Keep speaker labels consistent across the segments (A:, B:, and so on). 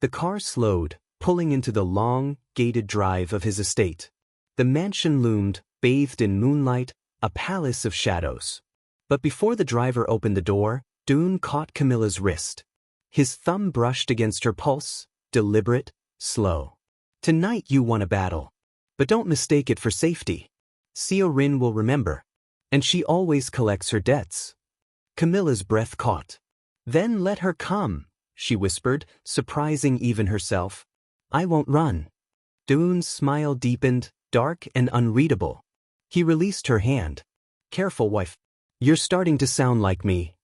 A: The car slowed, pulling into the long, gated drive of his estate. The mansion loomed, bathed in moonlight, a palace of shadows. But before the driver opened the door, Dune caught Camilla's wrist. His thumb brushed against her pulse, deliberate, slow. "Tonight you won a battle. But don't mistake it for safety. Rin will remember. And she always collects her debts." Camilla's breath caught. "Then let her come," she whispered, surprising even herself. "I won't run." Dune's smile deepened, dark and unreadable. He released her hand. "Careful, wife. You're starting to sound like me."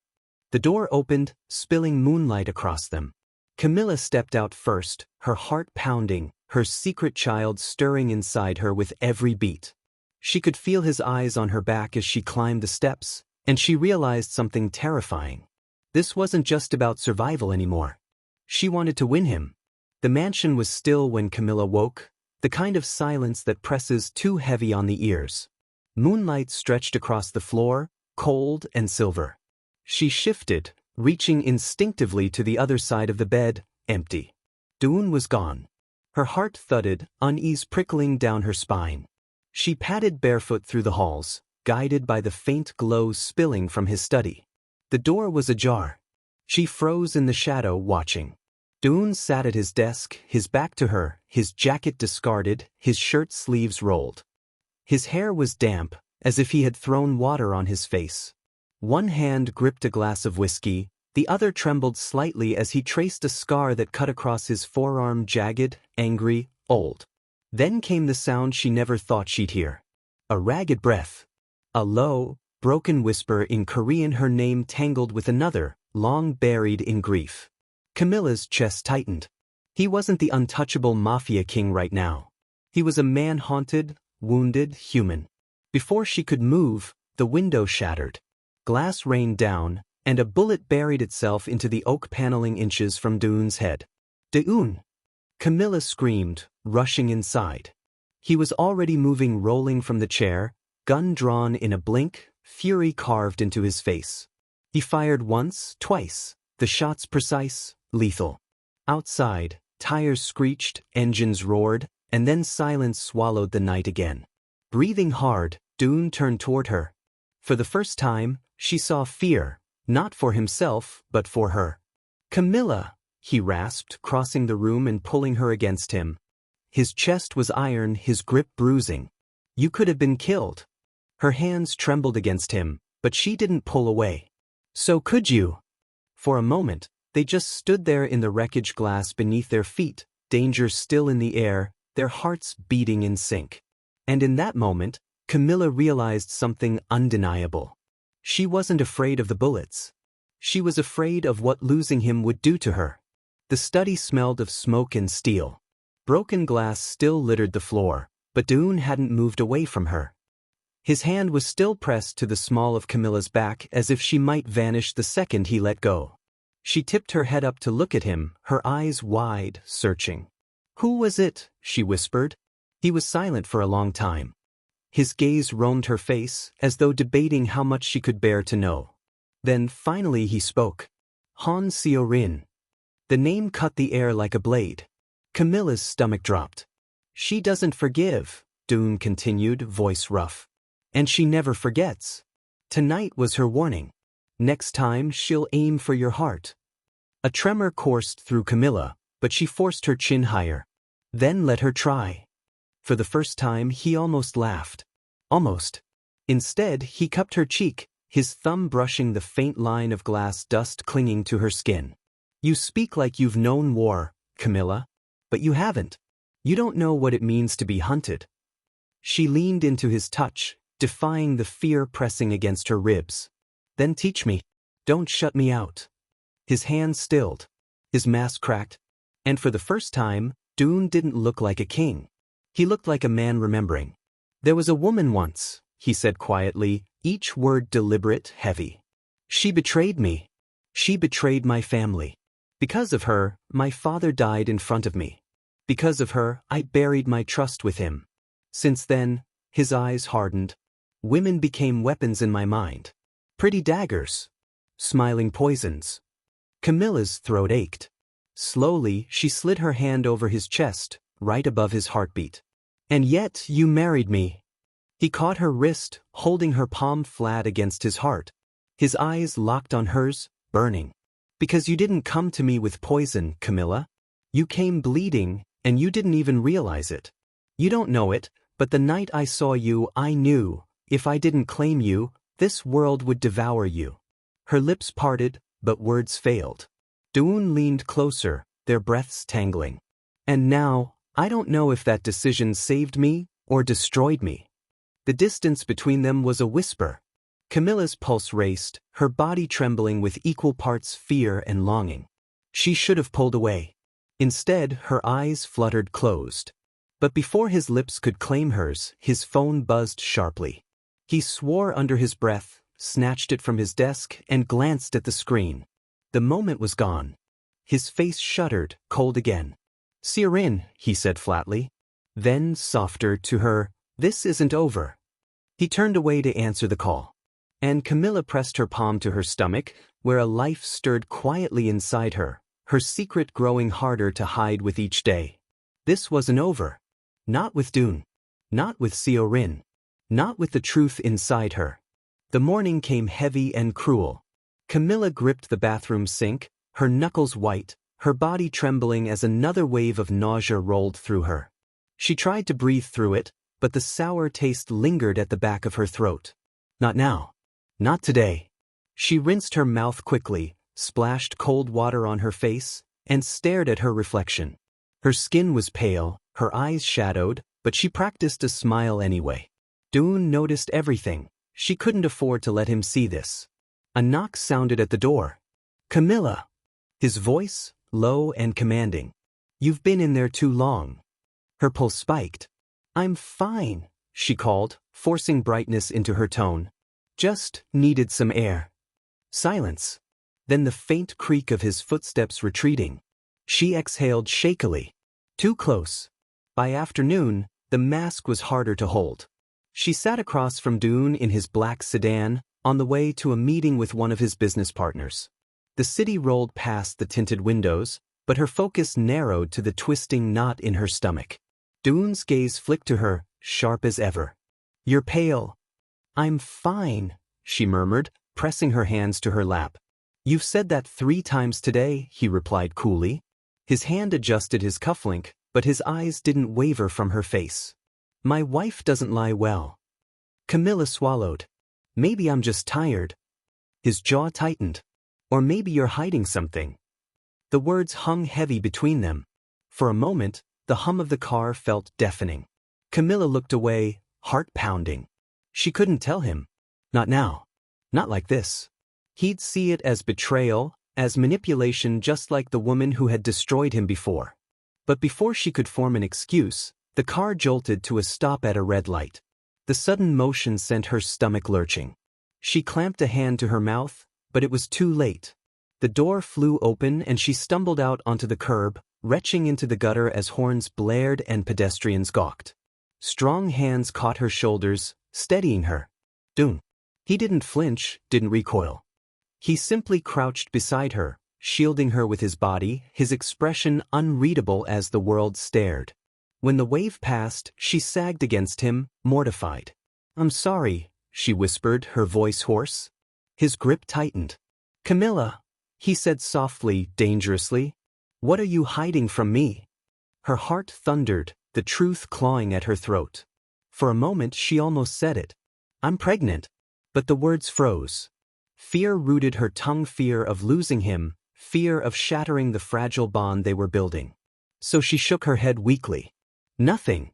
A: The door opened, spilling moonlight across them. Camilla stepped out first, her heart pounding, her secret child stirring inside her with every beat. She could feel his eyes on her back as she climbed the steps, and she realized something terrifying. This wasn't just about survival anymore. She wanted to win him. The mansion was still when Camilla woke, the kind of silence that presses too heavy on the ears. Moonlight stretched across the floor, cold and silver. She shifted, reaching instinctively to the other side of the bed, empty. Dune was gone. Her heart thudded, unease prickling down her spine. She padded barefoot through the halls, guided by the faint glow spilling from his study. The door was ajar. She froze in the shadow, watching. Dune sat at his desk, his back to her, his jacket discarded, his shirt sleeves rolled. His hair was damp, as if he had thrown water on his face. One hand gripped a glass of whiskey, the other trembled slightly as he traced a scar that cut across his forearm, jagged, angry, old. Then came the sound she never thought she'd hear. A ragged breath. A low, broken whisper in Korean, her name tangled with another, long buried in grief. Camilla's chest tightened. He wasn't the untouchable mafia king right now. He was a man haunted, wounded, human. Before she could move, the window shattered. Glass rained down, and a bullet buried itself into the oak paneling inches from Dune's head. "Dune!" Camilla screamed, rushing inside. He was already moving, rolling from the chair, gun drawn in a blink, fury carved into his face. He fired once, twice, the shots precise, lethal. Outside, tires screeched, engines roared, and then silence swallowed the night again. Breathing hard, Dune turned toward her. For the first time, she saw fear, not for himself, but for her. "Camilla," he rasped, crossing the room and pulling her against him. His chest was iron, his grip bruising. "You could have been killed." Her hands trembled against him, but she didn't pull away. "So could you?" For a moment, they just stood there in the wreckage, glass beneath their feet, danger still in the air, their hearts beating in sync. And in that moment, Camilla realized something undeniable. She wasn't afraid of the bullets. She was afraid of what losing him would do to her. The study smelled of smoke and steel. Broken glass still littered the floor, but Dune hadn't moved away from her. His hand was still pressed to the small of Camilla's back, as if she might vanish the second he let go. She tipped her head up to look at him, her eyes wide, searching. "Who was it?" she whispered. He was silent for a long time. His gaze roamed her face, as though debating how much she could bear to know. Then finally he spoke. "Han Seo-rin." The name cut the air like a blade. Camilla's stomach dropped. "She doesn't forgive," Dune continued, voice rough. "And she never forgets. Tonight was her warning. Next time she'll aim for your heart." A tremor coursed through Camilla, but she forced her chin higher. "Then let her try." For the first time he almost laughed. Almost. Instead, he cupped her cheek, his thumb brushing the faint line of glass dust clinging to her skin. "You speak like you've known war, Camilla. But you haven't. You don't know what it means to be hunted." She leaned into his touch, defying the fear pressing against her ribs. "Then teach me. Don't shut me out." His hand stilled. His mask cracked. And for the first time, Dune didn't look like a king. He looked like a man remembering. "There was a woman once," he said quietly, each word deliberate, heavy. "She betrayed me. She betrayed my family. Because of her, my father died in front of me. Because of her, I buried my trust with him. Since then," his eyes hardened, "women became weapons in my mind. Pretty daggers. Smiling poisons." Camilla's throat ached. Slowly, she slid her hand over his chest, right above his heartbeat. "And yet you married me." He caught her wrist, holding her palm flat against his heart. His eyes locked on hers, burning. "Because you didn't come to me with poison, Camilla. You came bleeding, and you didn't even realize it. You don't know it, but the night I saw you, I knew, if I didn't claim you, this world would devour you." Her lips parted, but words failed. Dawoon leaned closer, their breaths tangling. "And now, I don't know if that decision saved me or destroyed me." The distance between them was a whisper. Camilla's pulse raced, her body trembling with equal parts fear and longing. She should have pulled away. Instead, her eyes fluttered closed. But before his lips could claim hers, his phone buzzed sharply. He swore under his breath, snatched it from his desk, and glanced at the screen. The moment was gone. His face shuddered, cold again. "See her in," he said flatly. Then, softer, to her, "This isn't over." He turned away to answer the call. And Camilla pressed her palm to her stomach, where a life stirred quietly inside her, her secret growing harder to hide with each day. This wasn't over. Not with Dawoon. Not with Rin. Not with the truth inside her. The morning came heavy and cruel. Camilla gripped the bathroom sink, her knuckles white, her body trembling as another wave of nausea rolled through her. She tried to breathe through it, but the sour taste lingered at the back of her throat. Not now. Not today. She rinsed her mouth quickly, splashed cold water on her face, and stared at her reflection. Her skin was pale, her eyes shadowed, but she practiced a smile anyway. Dawoon noticed everything. She couldn't afford to let him see this. A knock sounded at the door. "Camilla." His voice, low and commanding. "You've been in there too long." Her pulse spiked. "I'm fine," she called, forcing brightness into her tone. "Just needed some air." Silence. Then the faint creak of his footsteps retreating. She exhaled shakily. Too close. By afternoon, the mask was harder to hold. She sat across from Dawoon in his black sedan, on the way to a meeting with one of his business partners. The city rolled past the tinted windows, but her focus narrowed to the twisting knot in her stomach. Dawoon's gaze flicked to her, sharp as ever. "You're pale." "I'm fine," she murmured, pressing her hands to her lap. "You've said that 3 times today," he replied coolly. His hand adjusted his cufflink, but his eyes didn't waver from her face. "My wife doesn't lie well." Camilla swallowed. "Maybe I'm just tired." His jaw tightened. "Or maybe you're hiding something." The words hung heavy between them. For a moment, the hum of the car felt deafening. Camilla looked away, heart pounding. She couldn't tell him. Not now. Not like this. He'd see it as betrayal, as manipulation, just like the woman who had destroyed him before. But before she could form an excuse, the car jolted to a stop at a red light. The sudden motion sent her stomach lurching. She clamped a hand to her mouth, but it was too late. The door flew open and she stumbled out onto the curb, retching into the gutter as horns blared and pedestrians gawked. Strong hands caught her shoulders, steadying her. Dawoon. He didn't flinch, didn't recoil. He simply crouched beside her, shielding her with his body, his expression unreadable as the world stared. When the wave passed, she sagged against him, mortified. "I'm sorry," she whispered, her voice hoarse. His grip tightened. "Camilla," he said softly, dangerously. "What are you hiding from me?" Her heart thundered, the truth clawing at her throat. For a moment she almost said it. "I'm pregnant." But the words froze. Fear rooted her tongue, fear of losing him, fear of shattering the fragile bond they were building. So she shook her head weakly. "Nothing."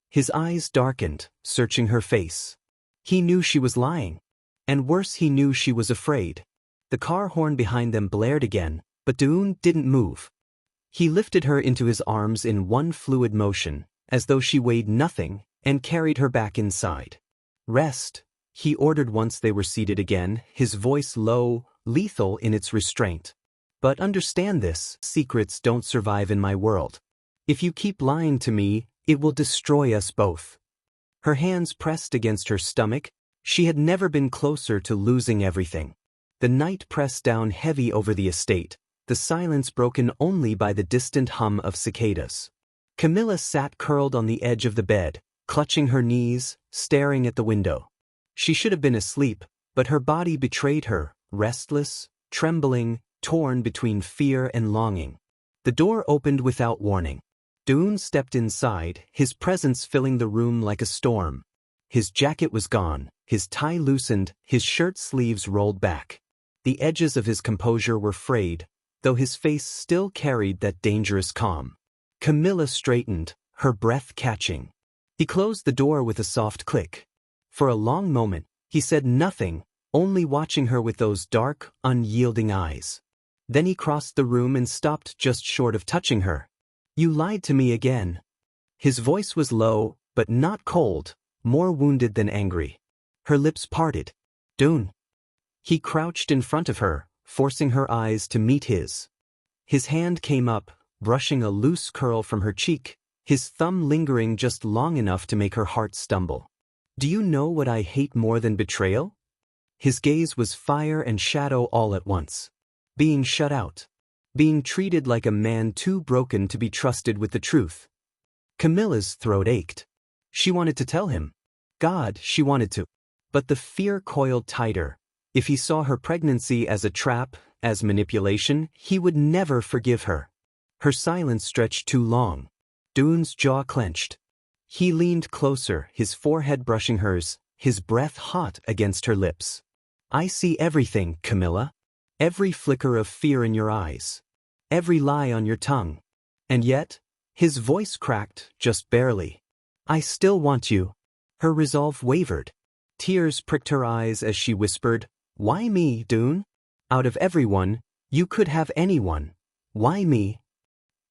A: His eyes darkened, searching her face. He knew she was lying. And worse, he knew she was afraid. The car horn behind them blared again, but Dawoon didn't move. He lifted her into his arms in one fluid motion, as though she weighed nothing, and carried her back inside. "Rest," he ordered once they were seated again, his voice low, lethal in its restraint. "But understand this, secrets don't survive in my world. If you keep lying to me, it will destroy us both." Her hands pressed against her stomach. She had never been closer to losing everything. The night pressed down heavy over the estate, the silence broken only by the distant hum of cicadas. Camilla sat curled on the edge of the bed, clutching her knees, staring at the window. She should have been asleep, but her body betrayed her, restless, trembling, torn between fear and longing. The door opened without warning. Doon stepped inside, his presence filling the room like a storm. His jacket was gone, his tie loosened, his shirt sleeves rolled back. The edges of his composure were frayed, though his face still carried that dangerous calm. Camilla straightened, her breath catching. He closed the door with a soft click. For a long moment, he said nothing, only watching her with those dark, unyielding eyes. Then he crossed the room and stopped just short of touching her. "You lied to me again." His voice was low, but not cold, more wounded than angry. Her lips parted. "Doon." He crouched in front of her, forcing her eyes to meet his. His hand came up, brushing a loose curl from her cheek, his thumb lingering just long enough to make her heart stumble. "Do you know what I hate more than betrayal?" His gaze was fire and shadow all at once. Being shut out. Being treated like a man too broken to be trusted with the truth. Camilla's throat ached. She wanted to tell him. God, she wanted to. But the fear coiled tighter. If he saw her pregnancy as a trap, as manipulation, he would never forgive her. Her silence stretched too long. Doon's jaw clenched. He leaned closer, his forehead brushing hers, his breath hot against her lips. "I see everything, Camilla. Every flicker of fear in your eyes. Every lie on your tongue. And yet," his voice cracked, just barely, "I still want you." Her resolve wavered. Tears pricked her eyes as she whispered, "Why me, Doon? Out of everyone, you could have anyone. Why me?"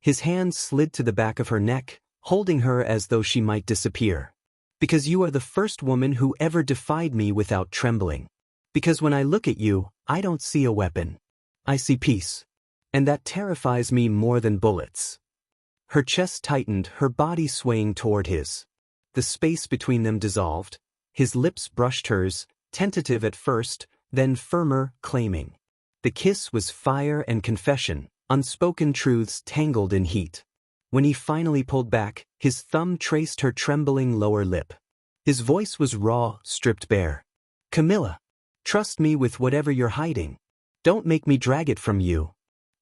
A: His hand slid to the back of her neck, holding her as though she might disappear. "Because you are the first woman who ever defied me without trembling. Because when I look at you, I don't see a weapon. I see peace. And that terrifies me more than bullets." Her chest tightened, her body swaying toward his. The space between them dissolved. His lips brushed hers, tentative at first, then firmer, claiming. The kiss was fire and confession, unspoken truths tangled in heat. When he finally pulled back, his thumb traced her trembling lower lip. His voice was raw, stripped bare. "Camilla, trust me with whatever you're hiding. Don't make me drag it from you."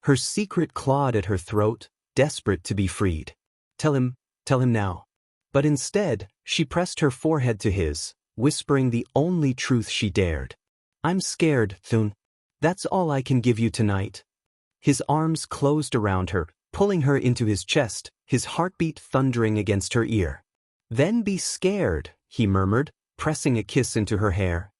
A: Her secret clawed at her throat, desperate to be freed. Tell him now." But instead, she pressed her forehead to his, whispering the only truth she dared. "I'm scared, Thun. That's all I can give you tonight." His arms closed around her, pulling her into his chest, his heartbeat thundering against her ear. "Then be scared," he murmured, pressing a kiss into her hair.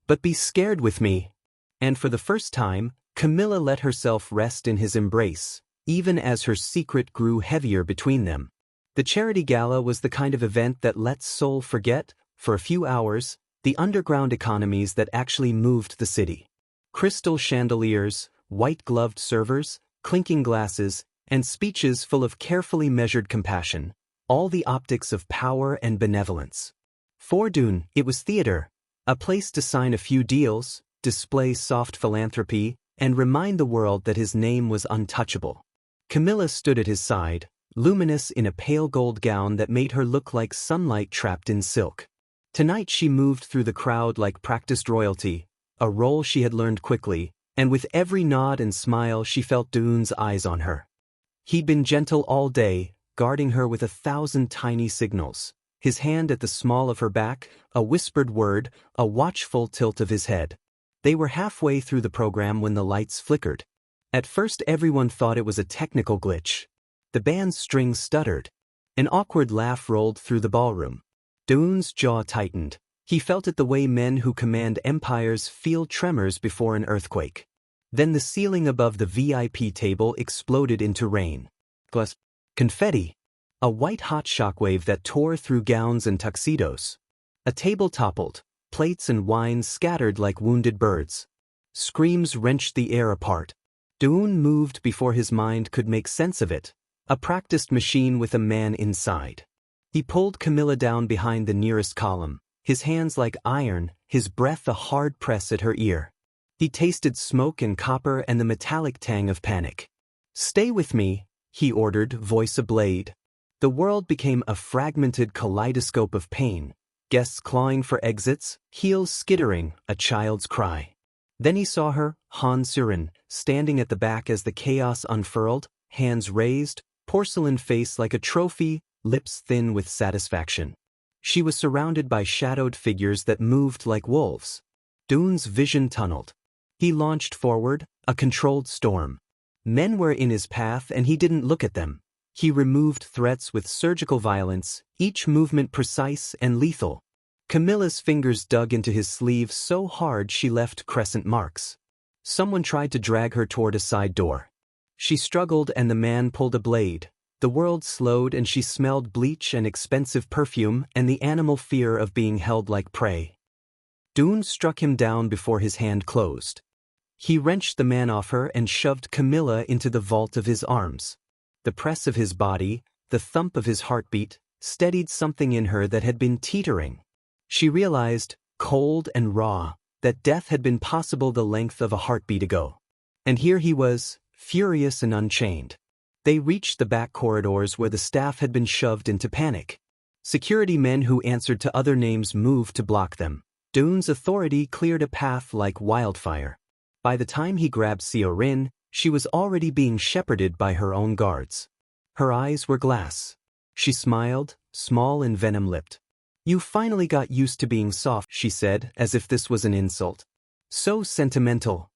A: "But be scared with me." And for the first time, Camilla let herself rest in his embrace, even as her secret grew heavier between them. The charity gala was the kind of event that lets soul forget, for a few hours, the underground economies that actually moved the city. Crystal chandeliers, white-gloved servers, clinking glasses, and speeches full of carefully measured compassion, all the optics of power and benevolence. For Doon, it was theater, a place to sign a few deals, display soft philanthropy, and remind the world that his name was untouchable. Camilla stood at his side, luminous in a pale gold gown that made her look like sunlight trapped in silk. Tonight she moved through the crowd like practiced royalty, a role she had learned quickly, and with every nod and smile she felt Doon's eyes on her. He'd been gentle all day, guarding her with 1,000 tiny signals, his hand at the small of her back, a whispered word, a watchful tilt of his head. They were halfway through the program when the lights flickered. At first everyone thought it was a technical glitch. The band's strings stuttered. An awkward laugh rolled through the ballroom. Doon's jaw tightened. He felt it the way men who command empires feel tremors before an earthquake. Then the ceiling above the VIP table exploded into rain. Confetti. A white-hot shockwave that tore through gowns and tuxedos. A table toppled, plates and wine scattered like wounded birds. Screams wrenched the air apart. Doon moved before his mind could make sense of it, a practiced machine with a man inside. He pulled Camilla down behind the nearest column, his hands like iron, his breath a hard press at her ear. He tasted smoke and copper and the metallic tang of panic. "Stay with me," he ordered, voice ablade. The world became a fragmented kaleidoscope of pain, guests clawing for exits, heels skittering, a child's cry. Then he saw her, Han Surin, standing at the back as the chaos unfurled, hands raised, porcelain face like a trophy, lips thin with satisfaction. She was surrounded by shadowed figures that moved like wolves. Dune's vision tunneled. He launched forward, a controlled storm. Men were in his path and he didn't look at them. He removed threats with surgical violence, each movement precise and lethal. Camilla's fingers dug into his sleeve so hard she left crescent marks. Someone tried to drag her toward a side door. She struggled and the man pulled a blade. The world slowed and she smelled bleach and expensive perfume and the animal fear of being held like prey. Dune struck him down before his hand closed. He wrenched the man off her and shoved Camilla into the vault of his arms. The press of his body, the thump of his heartbeat, steadied something in her that had been teetering. She realized, cold and raw, that death had been possible the length of a heartbeat ago. And here he was, furious and unchained. They reached the back corridors where the staff had been shoved into panic. Security men who answered to other names moved to block them. Dune's authority cleared a path like wildfire. By the time he grabbed Siorin, she was already being shepherded by her own guards. Her eyes were glass. She smiled, small and venom-lipped. "You finally got used to being soft," she said, as if this was an insult. "So sentimental."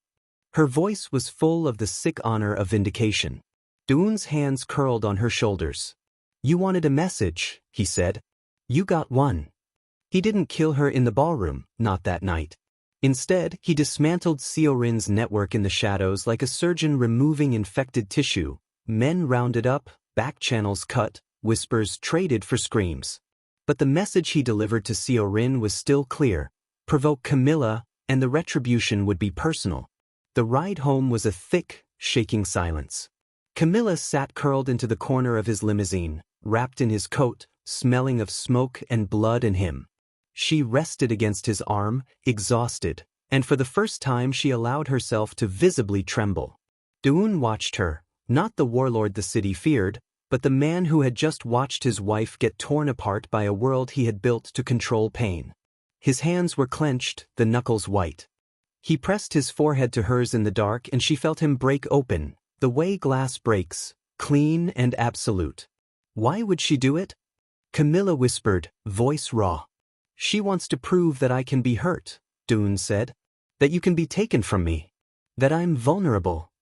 A: Her voice was full of the sick honor of vindication. Dune's hands curled on her shoulders. "You wanted a message," he said. "You got one." He didn't kill her in the ballroom, not that night. Instead, he dismantled Siorin's network in the shadows like a surgeon removing infected tissue. Men rounded up, back channels cut, whispers traded for screams. But the message he delivered to Siorin was still clear: provoke Camilla, and the retribution would be personal. The ride home was a thick, shaking silence. Camilla sat curled into the corner of his limousine, wrapped in his coat, smelling of smoke and blood and him. She rested against his arm, exhausted, and for the first time she allowed herself to visibly tremble. Dune watched her, not the warlord the city feared, but the man who had just watched his wife get torn apart by a world he had built to control pain. His hands were clenched, the knuckles white. He pressed his forehead to hers in the dark and she felt him break open, the way glass breaks, clean and absolute. Why would she do it? Camilla whispered, voice raw. "She wants to prove that I can be hurt," Dune said. "That you can be taken from me. That I'm vulnerable."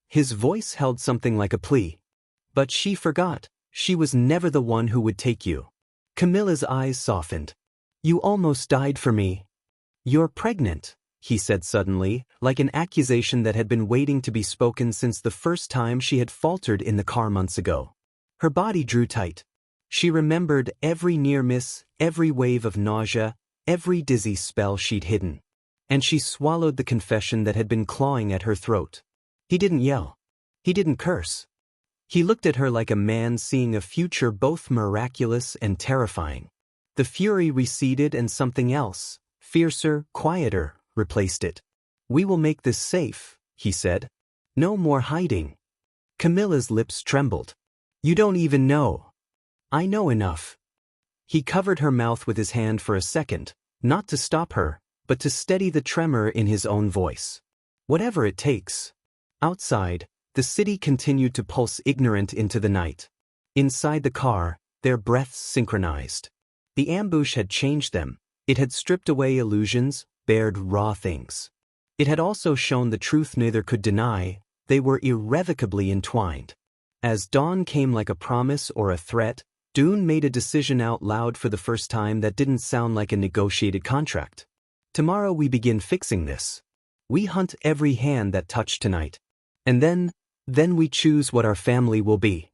A: His voice held something like a plea. "But she forgot, she was never the one who would take you." Camilla's eyes softened. "You almost died for me." "You're pregnant," he said suddenly, like an accusation that had been waiting to be spoken since the first time she had faltered in the car months ago. Her body drew tight. She remembered every near miss, every wave of nausea, every dizzy spell she'd hidden. And she swallowed the confession that had been clawing at her throat. He didn't yell. He didn't curse. He looked at her like a man seeing a future both miraculous and terrifying. The fury receded and something else, fiercer, quieter, replaced it. "We will make this safe," he said. "No more hiding." Camilla's lips trembled. "You don't even know." "I know enough." He covered her mouth with his hand for a second, not to stop her, but to steady the tremor in his own voice. "Whatever it takes." Outside, the city continued to pulse ignorant into the night. Inside the car, their breaths synchronized. The ambush had changed them. It had stripped away illusions, bared raw things. It had also shown the truth neither could deny: they were irrevocably entwined. As dawn came like a promise or a threat, Dune made a decision out loud for the first time that didn't sound like a negotiated contract. "Tomorrow we begin fixing this. We hunt every hand that touched tonight. And then we choose what our family will be."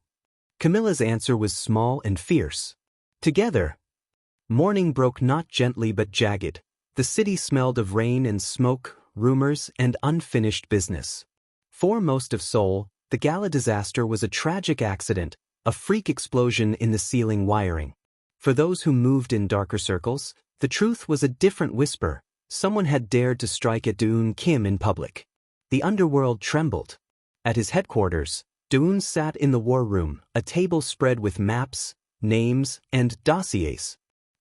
A: Camilla's answer was small and fierce. "Together." Morning broke not gently but jagged. The city smelled of rain and smoke, rumors, and unfinished business. Foremost of Seoul, the gala disaster was a tragic accident, a freak explosion in the ceiling wiring. For those who moved in darker circles, the truth was a different whisper. Someone had dared to strike at Dune Kim in public. The underworld trembled. At his headquarters, Doon sat in the war room, a table spread with maps, names, and dossiers.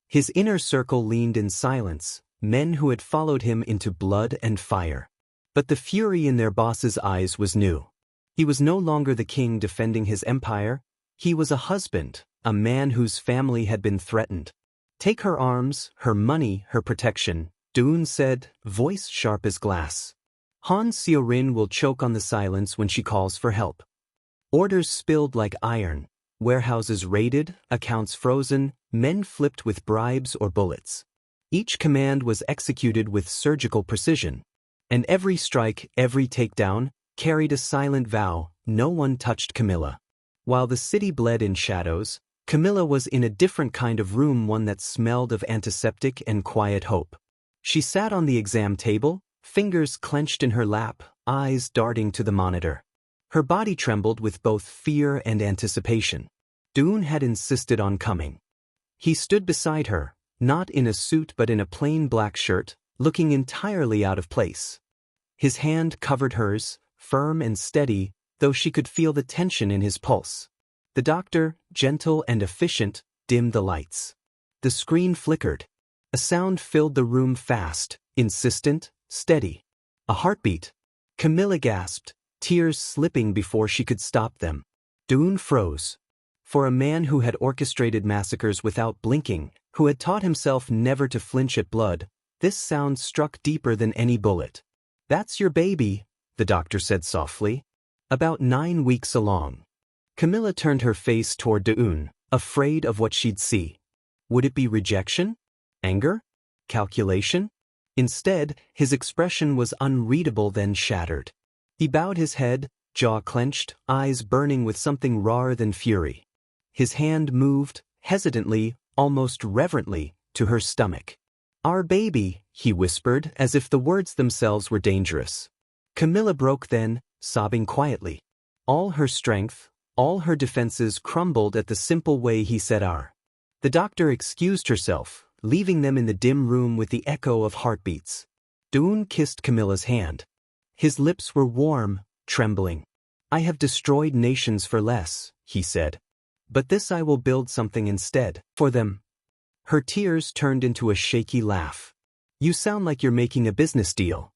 A: His inner circle leaned in silence, men who had followed him into blood and fire. But the fury in their boss's eyes was new. He was no longer the king defending his empire. He was a husband, a man whose family had been threatened. "Take her arms, her money, her protection," Doon said, voice sharp as glass. "Han Seorin will choke on the silence when she calls for help." Orders spilled like iron, warehouses raided, accounts frozen, men flipped with bribes or bullets. Each command was executed with surgical precision. And every strike, every takedown, carried a silent vow: no one touched Camilla. While the city bled in shadows, Camilla was in a different kind of room, one that smelled of antiseptic and quiet hope. She sat on the exam table, fingers clenched in her lap, eyes darting to the monitor. Her body trembled with both fear and anticipation. Doon had insisted on coming. He stood beside her, not in a suit but in a plain black shirt, looking entirely out of place. His hand covered hers, firm and steady, though she could feel the tension in his pulse. The doctor, gentle and efficient, dimmed the lights. The screen flickered. A sound filled the room, fast, insistent, steady. A heartbeat. Camilla gasped, tears slipping before she could stop them. Doon froze. For a man who had orchestrated massacres without blinking, who had taught himself never to flinch at blood, this sound struck deeper than any bullet. "That's your baby," the doctor said softly. "About 9 weeks along." Camilla turned her face toward Doon, afraid of what she'd see. Would it be rejection? Anger? Calculation? Instead, his expression was unreadable, then shattered. He bowed his head, jaw clenched, eyes burning with something rawer than fury. His hand moved, hesitantly, almost reverently, to her stomach. "Our baby," he whispered, as if the words themselves were dangerous. Camilla broke then, sobbing quietly. All her strength, all her defenses crumbled at the simple way he said "our." The doctor excused herself, leaving them in the dim room with the echo of heartbeats. Doon kissed Camilla's hand. His lips were warm, trembling. "I have destroyed nations for less," he said. "But this I will build something instead, for them." Her tears turned into a shaky laugh. "You sound like you're making a business deal."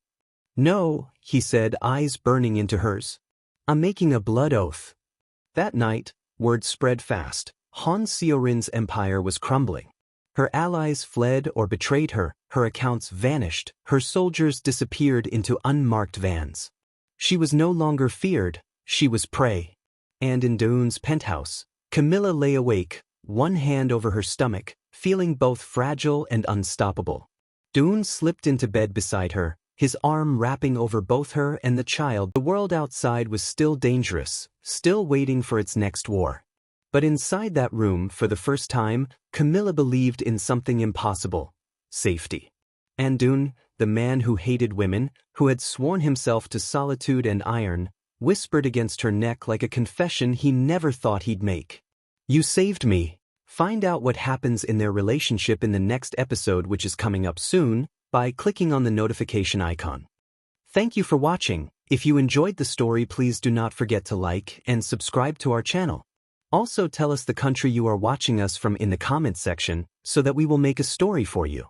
A: "No," he said, eyes burning into hers. "I'm making a blood oath." That night, word spread fast. Han Seorin's empire was crumbling. Her allies fled or betrayed her, her accounts vanished, her soldiers disappeared into unmarked vans. She was no longer feared, she was prey. And in Doon's penthouse, Camilla lay awake, one hand over her stomach, feeling both fragile and unstoppable. Doon slipped into bed beside her, his arm wrapping over both her and the child. The world outside was still dangerous, still waiting for its next war. But inside that room, for the first time, Camilla believed in something impossible: safety. And Doon, the man who hated women, who had sworn himself to solitude and iron, whispered against her neck like a confession he never thought he'd make. "You saved me." Find out what happens in their relationship in the next episode, which is coming up soon, by clicking on the notification icon. Thank you for watching. If you enjoyed the story, please do not forget to like and subscribe to our channel. Also tell us the country you are watching us from in the comments section so that we will make a story for you.